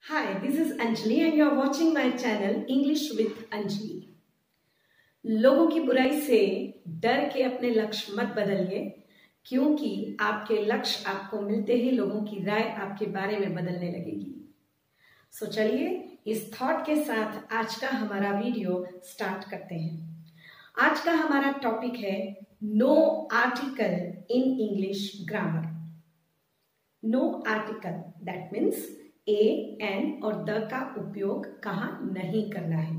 Hi, this is Anjali and you are watching my channel English with Anjali। लोगों की बुराई से डर के अपने लक्ष्य मत बदलिए, क्योंकि आपके लक्ष्य आपको मिलते ही लोगों की राय आपके बारे में बदलने लगेगी। चलिए इस थॉट के साथ आज का हमारा वीडियो स्टार्ट करते हैं। आज का हमारा टॉपिक है no article in English grammar. No article that means a, an और द का उपयोग कहाँ नहीं करना है।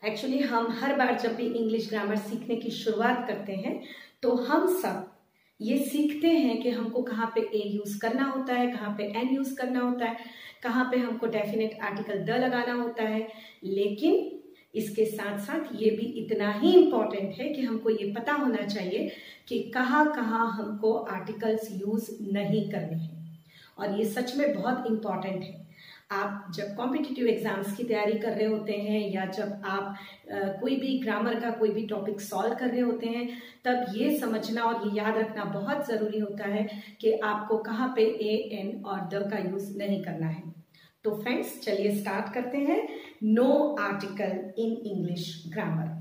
एक्चुअली हम हर बार जब भी इंग्लिश ग्रामर सीखने की शुरुआत करते हैं तो हम सब ये सीखते हैं कि हमको कहाँ पे ए यूज करना होता है, कहाँ पे एन यूज करना होता है, कहाँ पे हमको डेफिनेट आर्टिकल द लगाना होता है। लेकिन इसके साथ साथ ये भी इतना ही इम्पोर्टेंट है कि हमको ये पता होना चाहिए कि कहाँ कहाँ हमको आर्टिकल्स यूज नहीं करने हैं। और ये सच में बहुत इम्पॉर्टेंट है। आप जब कॉम्पिटिटिव एग्जाम्स की तैयारी कर रहे होते हैं या जब आप कोई भी ग्रामर का कोई भी टॉपिक सॉल्व कर रहे होते हैं, तब ये समझना और ये याद रखना बहुत ज़रूरी होता है कि आपको कहाँ पे ए, एन और द का यूज़ नहीं करना है। तो फ्रेंड्स चलिए स्टार्ट करते हैं no article in English grammar.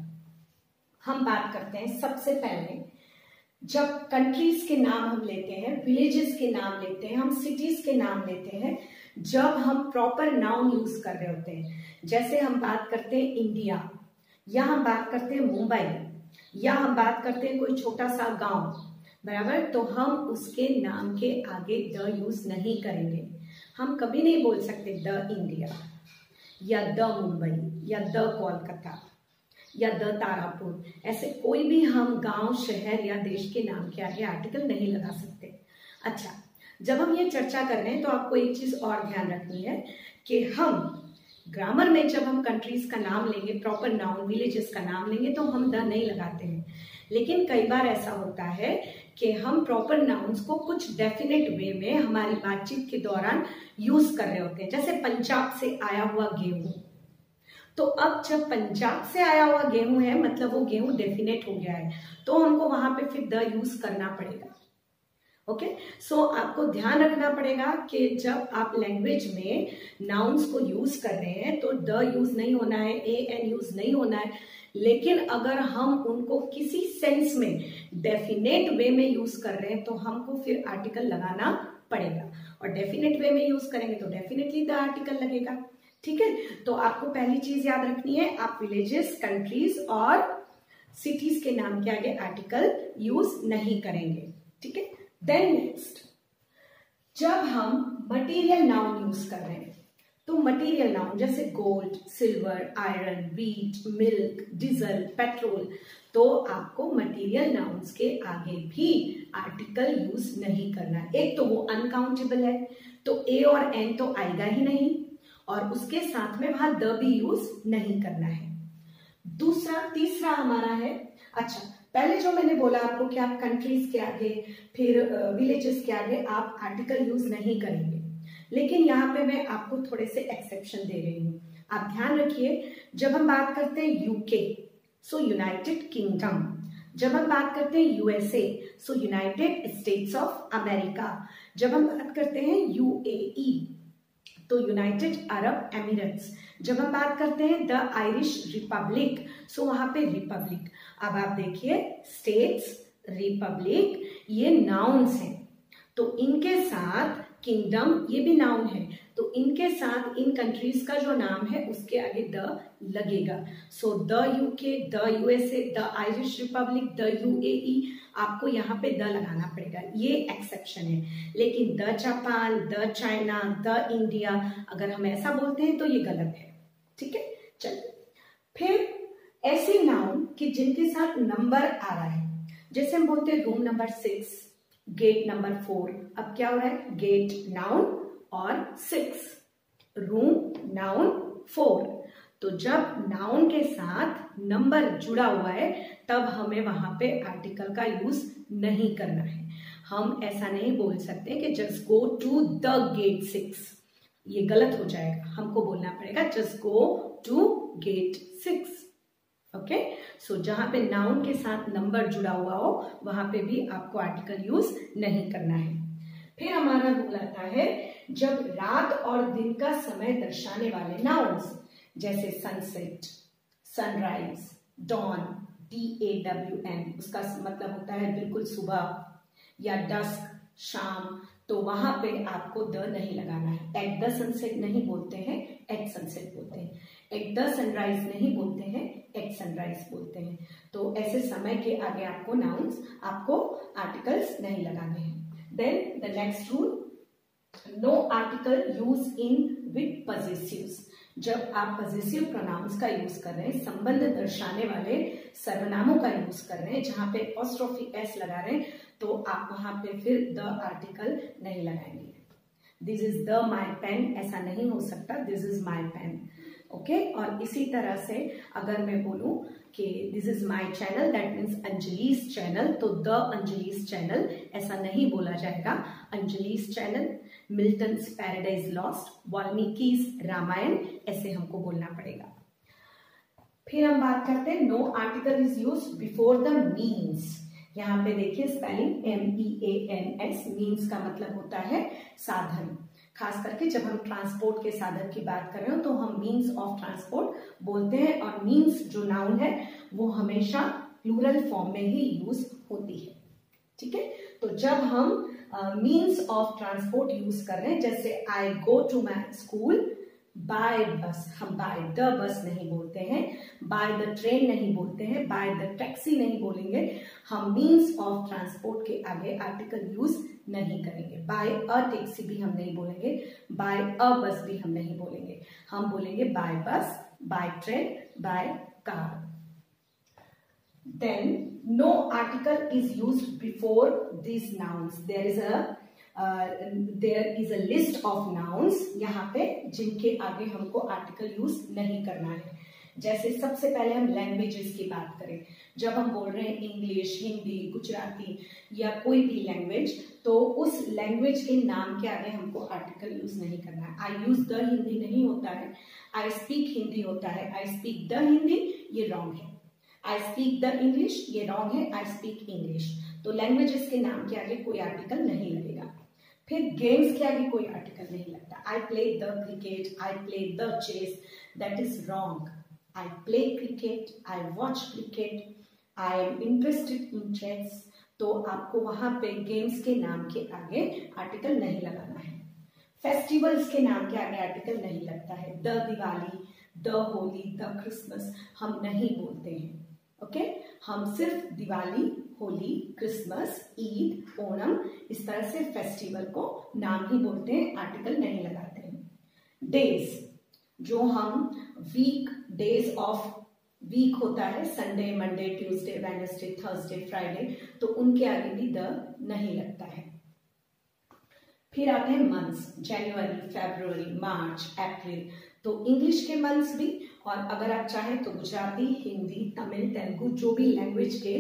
हम बात करते हैं सबसे पहले जब कंट्रीज के नाम हम लेते हैं, विलेजेस के नाम लेते हैं, हम सिटीज के नाम लेते हैं, जब हम प्रॉपर नाउन यूज कर रहे होते हैं। जैसे हम बात करते हैं इंडिया, या हम बात करते हैं मुंबई, या हम बात करते हैं कोई छोटा सा गांव, बराबर, तो हम उसके नाम के आगे द यूज नहीं करेंगे। हम कभी नहीं बोल सकते द इंडिया या द मुंबई या द कोलकाता या द तारापुर। ऐसे कोई भी हम गांव, शहर या देश के नाम के आगे आर्टिकल नहीं लगा सकते। अच्छा, जब हम ये चर्चा कर रहे हैं तो आपको एक चीज और ध्यान रखनी है कि हम ग्रामर में जब हम कंट्रीज का नाम लेंगे, प्रॉपर नाउन, विलेजेस का नाम लेंगे, तो हम द नहीं लगाते हैं। लेकिन कई बार ऐसा होता है कि हम प्रॉपर नाउन्स को कुछ डेफिनेट वे में हमारी बातचीत के दौरान यूज कर रहे होते हैं। जैसे पंजाब से आया हुआ गेहूं, तो अब जब पंजाब से आया हुआ गेहूं है मतलब वो गेहूं डेफिनेट हो गया है, तो हमको वहां पे फिर द यूज करना पड़ेगा। ओके, सो आपको ध्यान रखना पड़ेगा कि जब आप लैंग्वेज में नाउन्स को यूज कर रहे हैं तो द यूज नहीं होना है, ए एन यूज नहीं होना है। लेकिन अगर हम उनको किसी सेंस में डेफिनेट वे में यूज कर रहे हैं तो हमको फिर आर्टिकल लगाना पड़ेगा, और डेफिनेट वे में यूज करेंगे तो डेफिनेटली द आर्टिकल लगेगा। ठीक है, तो आपको पहली चीज याद रखनी है, आप विलेजेस, कंट्रीज और सिटीज के नाम के आगे आर्टिकल यूज नहीं करेंगे। ठीक है, देन नेक्स्ट, जब हम मटेरियल नाउन यूज कर रहे हैं तो मटेरियल नाउन जैसे gold, silver, iron, wheat, milk, diesel, petrol, तो आपको मटेरियल नाउन्स के आगे भी आर्टिकल यूज नहीं करना है। एक तो वो अनकाउंटेबल है, तो ए और एन तो आएगा ही नहीं, और उसके साथ में वहां द भी यूज नहीं करना है। तीसरा हमारा है, अच्छा, पहले जो मैंने बोला आपको कि आप कंट्रीज के आगे, फिर विलेजेस के आगे आप आर्टिकल यूज नहीं करेंगे, लेकिन यहाँ पे मैं आपको थोड़े से एक्सेप्शन दे रही हूँ। आप ध्यान रखिए, जब हम बात करते हैं यूके, सो यूनाइटेड किंगडम, जब हम बात करते हैं USA, so United states of America, जब हम बात करते हैं यूएई, तो यूनाइटेड अरब एमिरेट्स, जब हम बात करते हैं द आयरिश रिपब्लिक, सो वहां पे रिपब्लिक। अब आप देखिए, स्टेट्स, रिपब्लिक, ये नाउन्स हैं, तो इनके साथ किंगडम, ये भी नाउन है, तो इनके साथ इन कंट्रीज का जो नाम है उसके आगे द लगेगा। So the UK, the USA, the Irish Republic, the UAE, आपको यहाँ पे द लगाना पड़ेगा, ये एक्सेप्शन है। लेकिन the Japan, the China, the India, अगर हम ऐसा बोलते हैं तो ये गलत है। ठीक है, चलिए फिर ऐसे नाउन कि जिनके साथ नंबर आ रहा है, जैसे हम बोलते हैं रूम नंबर 6, गेट नंबर 4, अब क्या हो रहा है, गेट नाउन और 6, रूम नाउन 4, तो जब नाउन के साथ नंबर जुड़ा हुआ है तब हमें वहां पे आर्टिकल का यूज नहीं करना है। हम ऐसा नहीं बोल सकते कि just go to the gate 6, ये गलत हो जाएगा। हमको बोलना पड़ेगा just go to gate 6। Okay, so जहां पे नाउन के साथ नंबर जुड़ा हुआ हो वहां पे भी आपको आर्टिकल यूज नहीं करना है। फिर हमारा रूल आता है जब रात और दिन का समय दर्शाने वाले नाउन्स जैसे सनसेट, सनराइज, डॉन, DAWN, उसका मतलब होता है बिल्कुल सुबह, या डस्क, शाम, तो वहां पे आपको द नहीं लगाना है। एट द सनसेट नहीं बोलते हैं, एट सनसेट बोलते हैं। एट द सनराइज नहीं बोलते हैं, एट सनराइज बोलते हैं। तो ऐसे समय के आगे आपको नाउन्स, आपको आर्टिकल्स नहीं लगाने हैं। Then the next rule, no article use in with possessives. जब आप पजेसिव प्रोनाउंस का यूज कर रहे हैं, संबंध दर्शाने वाले सर्वनामों का यूज कर रहे हैं, जहां पे एपोस्ट्रोफी एस लगा रहे हैं, तो आप वहां पे फिर द आर्टिकल नहीं लगाएंगे। This is the my pen, ऐसा नहीं हो सकता, this is my pen. Okay, और इसी तरह से अगर मैं बोलूं कि this is my channel, that means Anjali's channel, तो द अंजलिस चैनल ऐसा नहीं बोला जाएगा। Anjali's channel, Milton's paradise lost, Valmiki's Ramayana, ऐसे हमको बोलना पड़ेगा। फिर हम बात करते हैं no article is used before the means. यहाँ पे देखिए स्पेलिंग MEANS, मीन्स का मतलब होता है साधन। खास करके जब हम ट्रांसपोर्ट के साधन की बात कर रहे हो तो हम मीन्स ऑफ ट्रांसपोर्ट बोलते हैं, और मीन्स जो नाउन है वो हमेशा प्लूरल फॉर्म में ही यूज होती है। ठीक है, तो जब हम मीन्स ऑफ ट्रांसपोर्ट यूज कर रहे हैं, जैसे I go to my school by bus, हम बाय द बस नहीं बोलते हैं, बाय द ट्रेन नहीं बोलते हैं, बाय द टैक्सी नहीं बोलेंगे। हम मीन्स ऑफ ट्रांसपोर्ट के आगे आर्टिकल यूज नहीं करेंगे। बाय अ टैक्सी भी हम नहीं बोलेंगे, बाय अ बस भी हम नहीं बोलेंगे, हम बोलेंगे बाय बस, by train, by car. Then no article is used before these nouns. There is a list of nouns यहाँ पे जिनके आगे हमको आर्टिकल यूज नहीं करना है। जैसे सबसे पहले हम लैंग्वेजेस की बात करें, जब हम बोल रहे हैं इंग्लिश, हिंदी, गुजराती या कोई भी लैंग्वेज, तो उस लैंग्वेज के नाम के आगे हमको आर्टिकल यूज नहीं करना है। आई यूज द हिंदी नहीं होता है, आई स्पीक हिंदी होता है। आई स्पीक द हिंदी, ये रॉन्ग है। आई स्पीक द इंग्लिश, ये रॉन्ग है। आई स्पीक इंग्लिश, तो लैंग्वेजेस के नाम के आगे कोई आर्टिकल नहीं लगेगा। फिर गेम्स के आगे कोई आर्टिकल नहीं लगता। I play the cricket, I play the chess, that is wrong. I play cricket, I watch cricket, I am interested in chess, तो आपको वहां पे गेम्स के नाम के आगे आर्टिकल नहीं लगाना है। फेस्टिवल्स के नाम के आगे आर्टिकल नहीं लगता है। The Diwali, the Holi, the Christmas हम नहीं बोलते हैं। ओके, हम सिर्फ दिवाली, होली, क्रिसमस, ईद, ओणम, इस तरह से फेस्टिवल को नाम ही बोलते हैं, आर्टिकल नहीं लगाते हैं। डेज, जो हम वीक, डेज ऑफ वीक होता है, Sunday, Monday, Tuesday, Wednesday, Thursday, Friday, तो उनके आगे भी द नहीं लगता है। फिर आते हैं मंथ्स, जनवरी, फरवरी, मार्च, अप्रैल, तो इंग्लिश के मंथ्स भी, और अगर आप चाहें तो गुजराती, हिंदी, तमिल, तेलुगु, जो भी लैंग्वेज के,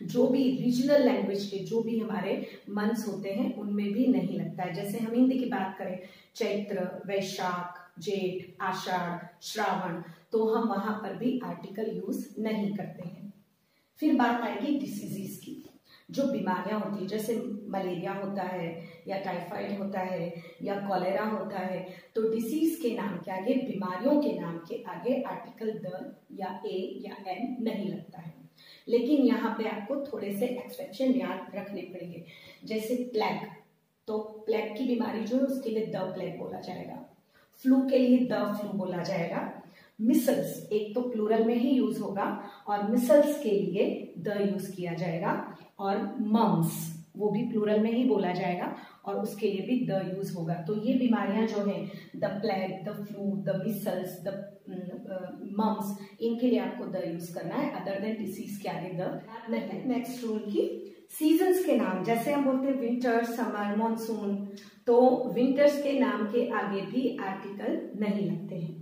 जो भी रीजनल लैंग्वेज के जो भी हमारे मंथ्स होते हैं उनमें भी नहीं लगता है। जैसे हम हिंदी की बात करें, चैत्र, वैशाख, जेठ, आषाढ़, श्रावण, तो हम वहां पर भी आर्टिकल यूज नहीं करते हैं। फिर बात आएगी डिसीजेस की, जो बीमारियां होती है, जैसे मलेरिया होता है या टाइफाइड होता है या कॉलेरा होता है, तो डिसीज के नाम के आगे, बीमारियों के नाम के आगे आर्टिकल द या ए या एन नहीं लगता है। लेकिन यहाँ पे आपको थोड़े से एक्सेप्शन याद रखने पड़ेंगे। जैसे प्लेग, तो प्लेग की बीमारी जो है उसके लिए द प्लेग बोला जाएगा। फ्लू के लिए द फ्लू बोला जाएगा। मिसल्स, एक तो प्लूरल में ही यूज होगा, और मिसल्स के लिए द यूज किया जाएगा। और मम्स, वो भी प्लूरल में ही बोला जाएगा और उसके लिए भी द यूज होगा। तो ये बीमारियां जो हैं, the plague, the flu, the measles, the mumps, इनके लिए आपको द यूज करना है, अदर देन डिसीज के आगे द नहीं। नेक्स्ट रूल की सीजन्स के नाम, जैसे हम बोलते हैं विंटर, समर, मॉनसून, तो विंटर्स के नाम के आगे भी आर्टिकल नहीं लगते हैं।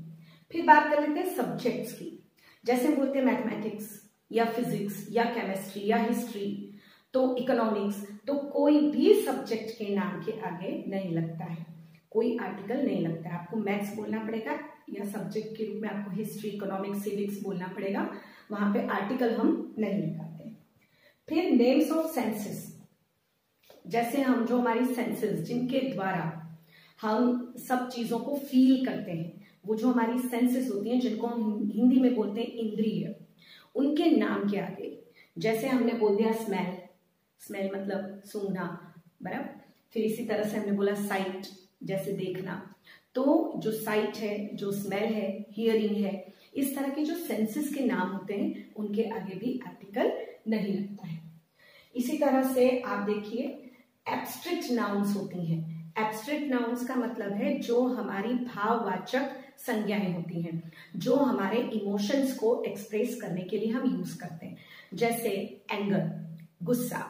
फिर बात कर लेते हैं सब्जेक्ट्स की, जैसे हम बोलते हैं मैथमेटिक्स या फिजिक्स या केमिस्ट्री या हिस्ट्री, तो इकोनॉमिक्स, तो कोई भी सब्जेक्ट के नाम के आगे नहीं लगता है, कोई आर्टिकल नहीं लगता है। आपको मैथ्स बोलना पड़ेगा या सब्जेक्ट के रूप में आपको हिस्ट्री, इकोनॉमिक्स, सिविक्स बोलना पड़ेगा, वहां पे आर्टिकल हम नहीं लगाते। फिर नेम्स ऑफ सेंसेस, जैसे हम जो हमारी सेंसेस जिनके द्वारा हम सब चीजों को फील करते हैं। वो जो हमारी सेंसेस होती हैं, जिनको हम हिंदी में बोलते हैं इंद्रिय, उनके नाम के आगे जैसे हमने बोल दिया स्मेल, स्मेल मतलब सूंघना, बराबर। फिर इसी तरह से हमने बोला साइट, जैसे देखना। तो जो साइट है, जो स्मेल है, हियरिंग है, इस तरह के जो सेंसेस के नाम होते हैं उनके आगे भी आर्टिकल नहीं लगता है। इसी तरह से आप देखिए एब्स्ट्रैक्ट नाउन्स होती हैं। एब्स्ट्रैक्ट नाउन्स का मतलब है जो हमारी भाववाचक संज्ञाएं होती हैं, जो हमारे इमोशंस को एक्सप्रेस करने के लिए हम यूज करते हैं, जैसे एंगर, गुस्सा,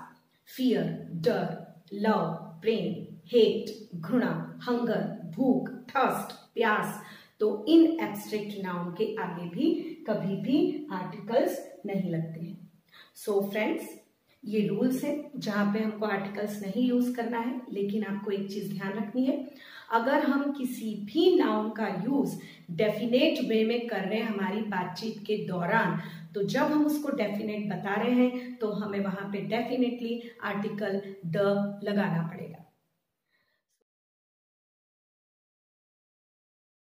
फियर, डर, लव, प्रेम, हेट, घृणा, हंगर, भूख, थर्स्ट, प्यास। तो इन एब्स्ट्रैक्ट नाउन के आगे भी कभी भी आर्टिकल्स नहीं लगते हैं। सो फ्रेंड्स, ये रूल्स है जहां पे हमको आर्टिकल्स नहीं यूज करना है। लेकिन आपको एक चीज ध्यान रखनी है, अगर हम किसी भी नाउन का यूज डेफिनेट वे में कर रहे हैं हमारी बातचीत के दौरान, तो जब हम उसको डेफिनेट बता रहे हैं तो हमें वहां पे डेफिनेटली आर्टिकल द लगाना पड़ेगा।